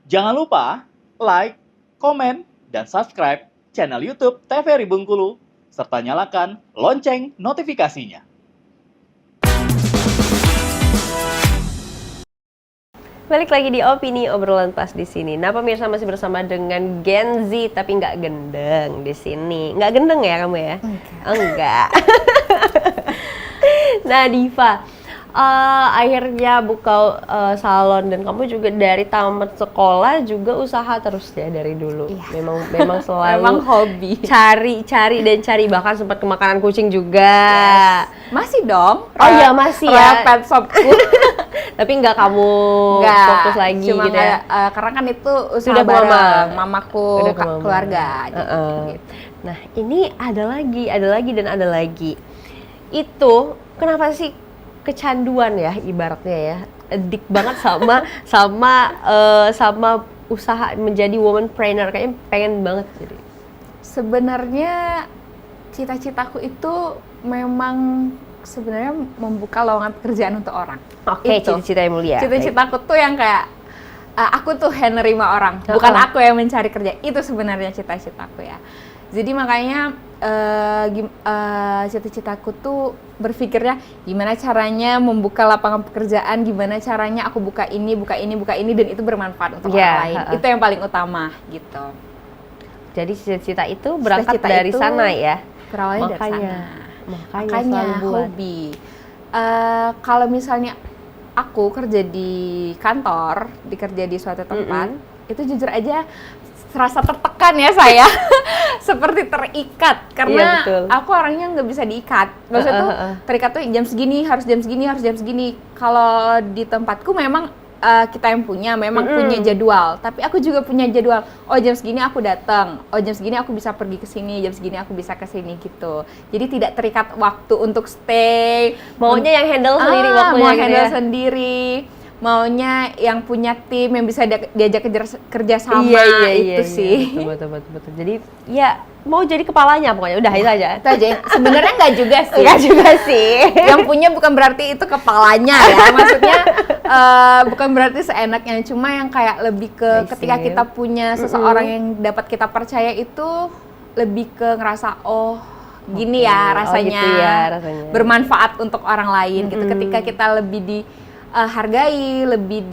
Jangan lupa like, komen, dan subscribe channel YouTube TVRI Bengkulu, serta nyalakan lonceng notifikasinya. Balik lagi di Opini Obrolan Pas di sini. Nah, pemirsa masih bersama dengan Gen Z tapi nggak gendeng di sini. Nggak gendeng ya kamu ya? Enggak. Nah, Diva, akhirnya buka salon dan kamu juga dari tamat sekolah juga usaha terus ya dari dulu. Iya. Memang selalu Memang hobi. cari bahkan sempat ke makanan kucing juga. Yes. Masih dong. Oh iya masih ya. Pet shopku. Tapi nggak kamu fokus lagi cuma gitu ya? kayak, karena kan itu usaha Sudah bareng mamaku, Udah ke mama. keluarga gitu. Nah, ini ada lagi dan ada lagi. Itu kenapa sih kecanduan ya ibaratnya ya? Addict banget sama usaha menjadi womanpreneur, kayaknya pengen banget jadi. Sebenarnya cita-citaku itu memang sebenarnya membuka lowongan pekerjaan untuk orang. Oke, Itu. cita-cita yang mulia. Cita-citaku tuh yang kayak aku tuh nerima orang, bukan aku yang mencari kerja. Itu sebenarnya cita-citaku ya. Jadi makanya cita-citaku tuh berpikirnya gimana caranya membuka lapangan pekerjaan, gimana caranya aku buka ini dan itu bermanfaat untuk orang lain. Itu yang paling utama gitu. Jadi cita-cita itu berangkat dari sana ya. Berawalnya dari sana. Makanya hobi. Kalau misalnya aku kerja di kantor, kerja di suatu tempat, itu jujur aja serasa tertekan ya saya, seperti terikat karena aku orangnya nggak bisa diikat. Maksudnya tuh terikat tuh jam segini harus jam segini. Kalau di tempatku memang kita yang punya jadwal, tapi aku juga punya jadwal. Oh jam segini aku datang, oh jam segini aku bisa pergi ke sini, jam segini aku bisa ke sini gitu. Jadi tidak terikat waktu untuk stay. Maunya yang handle sendiri waktunya mau gitu handle ya? sendiri. Maunya yang punya tim yang bisa diajak kerja sama itu sih. Betul. Jadi ya mau jadi kepalanya pokoknya udah itu aja. Itu aja. Sebenarnya nggak juga sih. Nggak juga sih. Yang punya bukan berarti itu kepalanya ya. Maksudnya bukan berarti seenaknya. Cuma yang kayak lebih ke ketika kita punya seseorang yang dapat kita percaya itu lebih ke ngerasa gini ya rasanya, gitu ya, rasanya bermanfaat untuk orang lain gitu. Ketika kita lebih dihargai, lebih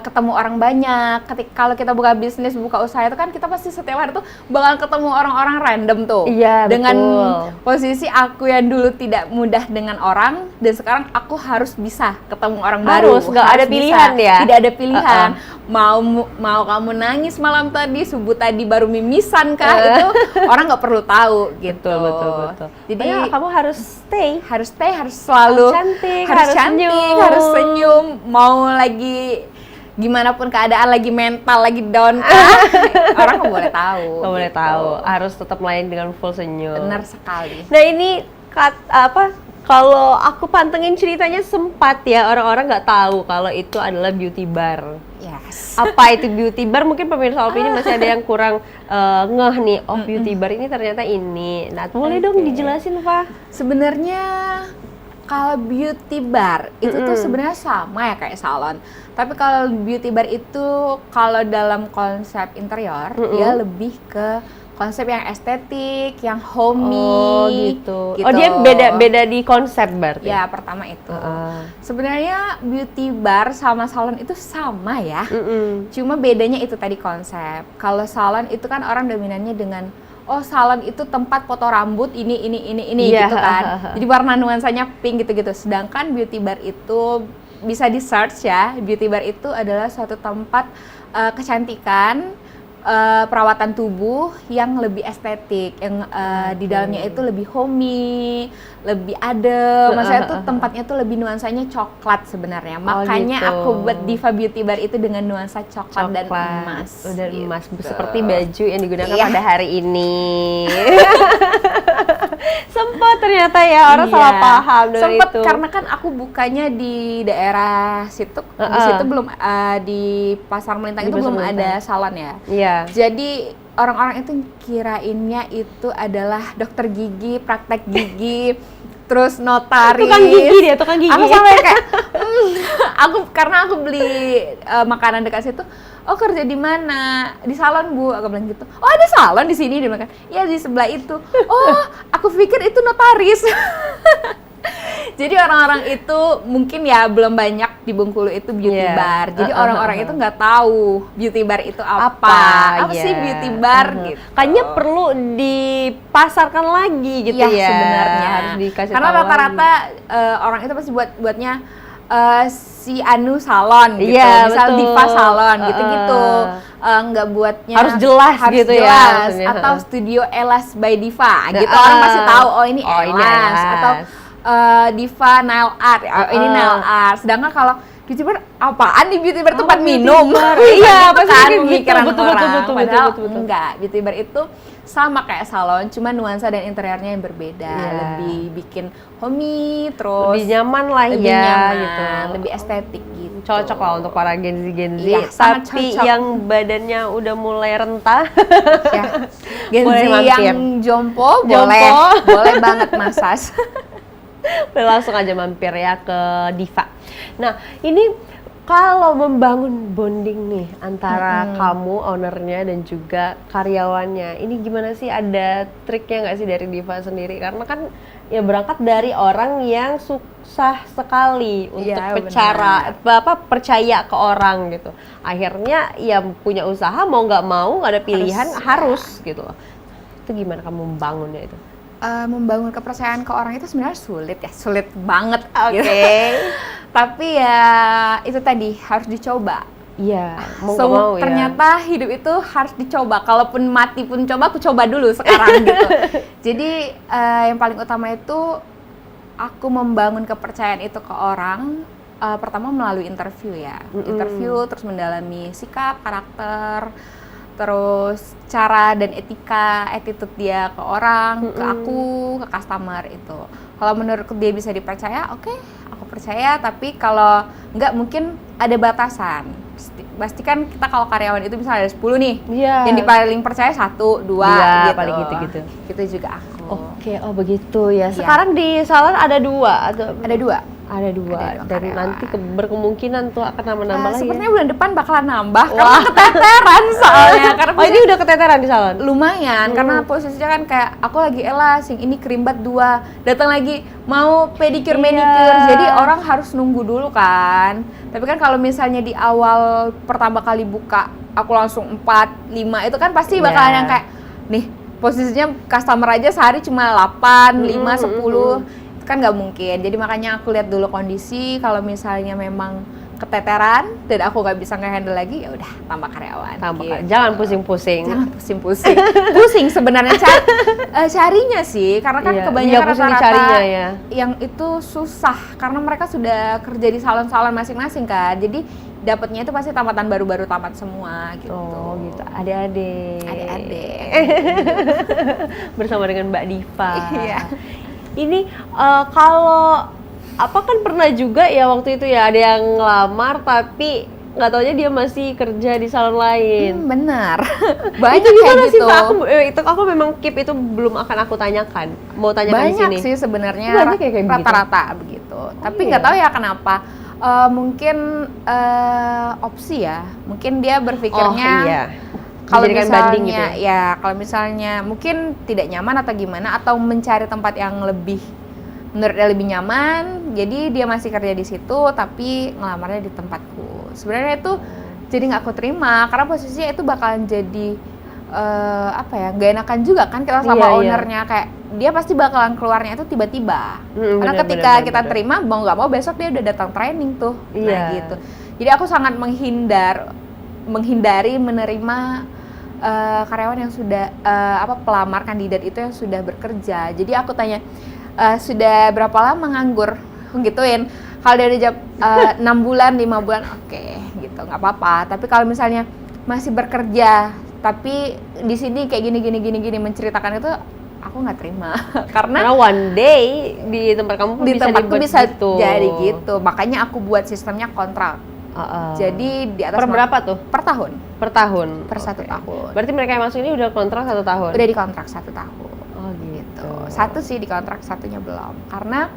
ketemu orang banyak. Kalau kita buka bisnis, buka usaha itu kan kita pasti setiap hari tuh bakal ketemu orang-orang random tuh. Iya, dengan betul. posisi aku yang dulu tidak mudah dengan orang dan sekarang aku harus bisa ketemu orang baru. Nggak ada pilihan ya? Tidak ada pilihan. Mau kamu nangis malam tadi, subuh tadi baru mimisan kah, itu orang nggak perlu tahu gitu. Betul. Jadi kamu harus stay, harus selalu harus cantik, harus senyum. Mau lagi gimana pun keadaan, lagi mental, lagi down orang nggak boleh tahu. Nggak boleh tahu, harus tetap melayani dengan full senyum. Benar sekali. Nah ini kalau aku pantengin ceritanya sempat ya orang-orang nggak tahu kalau itu adalah beauty bar. Yes. Apa itu beauty bar? Mungkin pemirsa Opini masih ada yang kurang ngeh nih. Beauty bar ini ternyata ini. Nah boleh dong dijelasin Pak? Sebenarnya kalau beauty bar itu tuh sebenarnya sama ya kayak salon. Tapi kalau beauty bar itu kalau dalam konsep interior dia lebih ke konsep yang estetik, yang homey. Gitu. Oh dia beda di konsep berarti? Ya pertama itu. Sebenarnya beauty bar sama salon itu sama ya. Cuma bedanya itu tadi konsep. Kalau salon itu kan orang dominannya dengan salon itu tempat foto rambut ini gitu kan. Jadi warna nuansanya pink gitu-gitu. Sedangkan beauty bar itu bisa di search ya. Beauty bar itu adalah suatu tempat kecantikan, perawatan tubuh yang lebih estetik, yang di dalamnya itu lebih homey, lebih adem. Maksudnya tuh tempatnya tuh lebih nuansanya coklat sebenarnya. Makanya gitu. aku buat Diva Beauty Bar itu dengan nuansa coklat dan emas. Dan gitu. emas seperti baju yang digunakan pada hari ini. Sempat ternyata ya orang salah paham dengan Sempet, itu. karena kan aku bukanya di daerah situ. Di situ belum di Pasar Melintang itu belum ada salon ya. Iya. Jadi orang-orang itu kirainnya itu adalah dokter gigi, praktek gigi. terus notaris. Tukang gigi dia, tukang gigi. Aku sampai kayak, karena aku beli makanan dekat situ. Oh, kerja di mana? Di salon, Bu. Aku bilang gitu. Oh, ada salon di sini? Dia bilang, iya di sebelah itu. Oh, aku pikir itu notaris. Jadi orang-orang itu mungkin ya belum banyak di Bengkulu itu beauty bar. Jadi orang-orang itu nggak tahu beauty bar itu apa sih beauty bar gitu. Kayaknya perlu dipasarkan lagi gitu ya. Sebenarnya harus dikasih karena tahu rata-rata orang itu pasti buatnya si Anu salon gitu, misal betul. Diva salon gitu-gitu. Nggak buatnya harus jelas gitu jelas, ya. atau studio Elas by Diva gitu. Orang pasti tahu ini Elas atau Diva nail art, ini nail art. Sedangkan kalau beauty bar, apaan di beauty bar tempat minum? Iya, pasti kan gitu. pemikiran Betul, orang. betul. Padahal enggak, beauty bar itu sama kayak salon, cuma nuansa dan interiornya yang berbeda. Lebih bikin homey, terus lebih nyaman lah lebih ya nyaman, gitu. lebih estetik gitu. Cocok lah untuk para Gen Z Iya, sangat tapi cocok. yang badannya udah mulai rentah. Ya. Gen Boleh Z mampir. yang jompo, boleh banget massage. Langsung aja mampir ya ke Diva. Nah, ini kalau membangun bonding nih antara kamu, ownernya, dan juga karyawannya, ini gimana sih? Ada triknya nggak sih dari Diva sendiri? Karena kan ya berangkat dari orang yang susah sekali untuk percaya ke orang gitu. Akhirnya ya punya usaha mau nggak mau, nggak ada pilihan, harus gitu loh. Itu gimana kamu membangunnya itu? Membangun kepercayaan ke orang itu sebenarnya sulit banget. Oke. Gitu. Tapi ya itu tadi harus dicoba. Iya, mau nggak mau ya. Ternyata hidup itu harus dicoba. Kalaupun mati pun coba, aku coba dulu sekarang gitu. Jadi yang paling utama itu aku membangun kepercayaan itu ke orang. Pertama melalui interview ya, interview terus mendalami sikap, karakter, terus cara dan attitude dia ke orang, ke aku, ke customer itu. Kalau menurutku dia bisa dipercaya, oke, aku percaya. Tapi kalau enggak, mungkin ada batasan. Pastikan kita kalau karyawan itu misalnya ada 10 nih, yang paling percaya 1, 2 gitu. Paling gitu. Gitu juga aku. Oke, begitu ya. Sekarang di salon ada 2 atau ada 2. Ada dua dan nanti berkemungkinan tuh akan nambah lagi. Sepertinya bulan depan bakalan nambah karena keteteran soalnya. Karena ini udah keteteran di salon? Lumayan, karena posisinya kan kayak aku lagi Elas, yang ini kerimbat 2, datang lagi mau pedicure manicure, jadi orang harus nunggu dulu kan. Tapi kan kalau misalnya di awal pertama kali buka aku langsung 4, 5 itu kan pasti bakalan yang kayak nih posisinya customer aja sehari cuma 8, 5, 10 kan nggak mungkin. Jadi makanya aku lihat dulu kondisi, kalau misalnya memang keteteran dan aku nggak bisa nge-handle lagi, ya udah tambah karyawan. Gitu. Jangan pusing-pusing. Pusing sebenarnya carinya sih, karena kan kebanyakan rata-rata yang itu susah karena mereka sudah kerja di salon-salon masing-masing kan. Jadi dapatnya itu pasti tamatan baru-baru tamat semua gitu. Oh gitu. Adik-adik. Bersama dengan Mbak Diva. Iya. Ini kalau kan pernah juga ya waktu itu ya ada yang ngelamar tapi nggak taunya dia masih kerja di salon lain. Benar. Banyak itu gimana kayak sih gitu. Pak? Aku memang keep itu belum akan aku tanyakan. Mau tanyakan di sini. Banyak sih sebenarnya rata-rata begitu. Tapi nggak tahu ya kenapa. Mungkin opsi ya. Mungkin dia berpikirnya kalau misalnya gitu kalau misalnya mungkin tidak nyaman atau gimana, atau mencari tempat yang lebih menurut dia lebih nyaman, jadi dia masih kerja di situ tapi ngelamarnya di tempatku. Sebenarnya itu jadi nggak aku terima karena posisinya itu bakalan jadi nggak enakan juga kan kita sama ownernya, kayak dia pasti bakalan keluarnya itu tiba-tiba. Karena ketika kita terima mau nggak mau besok dia udah datang training tuh. Nah gitu. Jadi aku sangat menghindari menerima karyawan yang sudah pelamar kandidat itu yang sudah bekerja. Jadi aku tanya sudah berapa lama nganggur, gituin. Kalau dia udah jawab 6 bulan, 5 bulan, oke, gitu, nggak apa-apa. Tapi kalau misalnya masih bekerja, tapi di sini kayak gini menceritakan itu, aku nggak terima. Karena one day di tempat kamu bisa jadi gitu. Makanya aku buat sistemnya kontrak. Jadi di atas berapa tuh? Per tahun. Per tahun? Per 1 tahun. Berarti mereka yang masuk ini udah kontrak 1 tahun? Udah dikontrak 1 tahun. Oh gitu. Satu sih di kontrak, satunya belum. Karena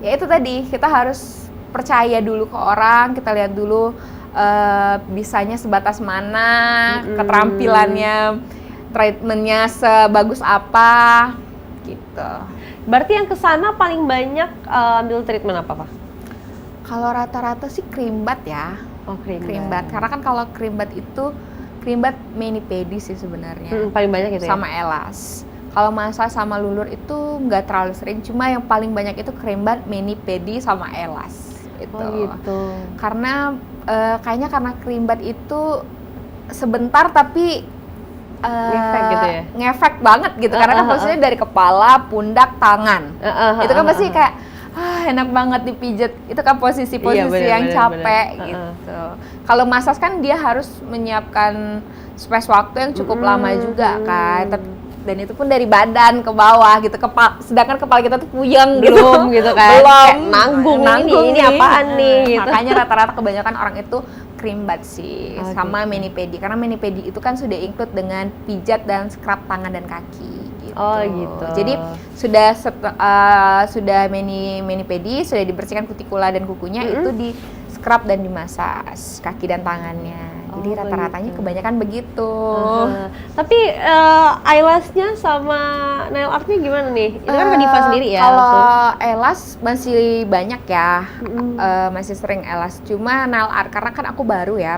ya itu tadi, kita harus percaya dulu ke orang, kita lihat dulu bisanya sebatas mana, keterampilannya, treatmentnya sebagus apa, gitu. Berarti yang kesana paling banyak ambil treatment apa, Pak? Kalau rata-rata sih creambath ya. Oh, Creambath. Karena kan kalau creambath itu creambath mani-pedi sih sebenarnya. Paling banyak itu sama elas. Kalau massage sama lulur itu nggak terlalu sering, cuma yang paling banyak itu creambath, mani-pedi sama elas. Itu. Oh gitu. Karena kayaknya karena creambath itu sebentar tapi ngefek gitu ya? Ngefek banget gitu, karena kan posisinya dari kepala, pundak, tangan. Itu kan pasti kayak enak banget dipijat. Itu kan posisi-posisi yang capek gitu. Kalau massage kan dia harus menyiapkan space waktu yang cukup lama juga kan. Dan itu pun dari badan ke bawah gitu. Sedangkan kepala kita tuh puyeng belum gitu kan. Belum kayak nanggung ini apaan nih gitu. Makanya rata-rata kebanyakan orang itu creambath sih, sama mani-pedi. Karena mani-pedi itu kan sudah include dengan pijat dan scrub tangan dan kaki gitu. Oh gitu. Jadi sudah mani-pedi, sudah dibersihkan kutikula dan kukunya, itu di scrub dan dimasas kaki dan tangannya. Jadi rata-ratanya kebanyakan begitu. Tapi eyelash-nya sama nail art-nya gimana nih? Itu kan ke Diva sendiri ya? Kalau eyelash masih banyak ya, masih sering eyelash. Cuma nail art, karena kan aku baru ya,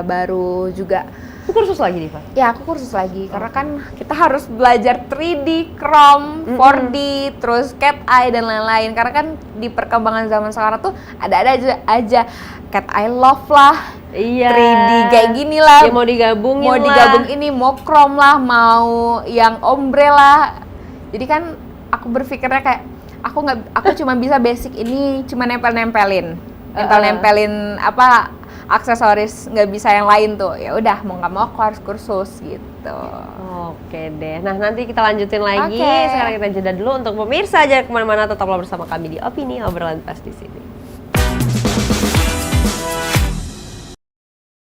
baru juga. Itu kursus lagi Diva? Ya, aku kursus lagi. Karena kan kita harus belajar 3D, Chrome, 4D, terus cat eye dan lain-lain. Karena kan di perkembangan zaman sekarang tuh ada aja cat eye love lah. Iya. 3D kayak gini lah. Ya mau digabungin mau digabung ini, mau chrome lah, mau yang ombre lah. Jadi kan aku berpikirnya kayak aku cuma bisa basic ini, cuma nempelin apa aksesoris, nggak bisa yang lain tuh. Ya udah, mau nggak mau aku harus kursus gitu. Oke deh. Nah, nanti kita lanjutin lagi. Sekarang kita jeda dulu. Untuk pemirsa, jangan kemana-mana, tetaplah bersama kami di Opini Obrolan Pas di sini.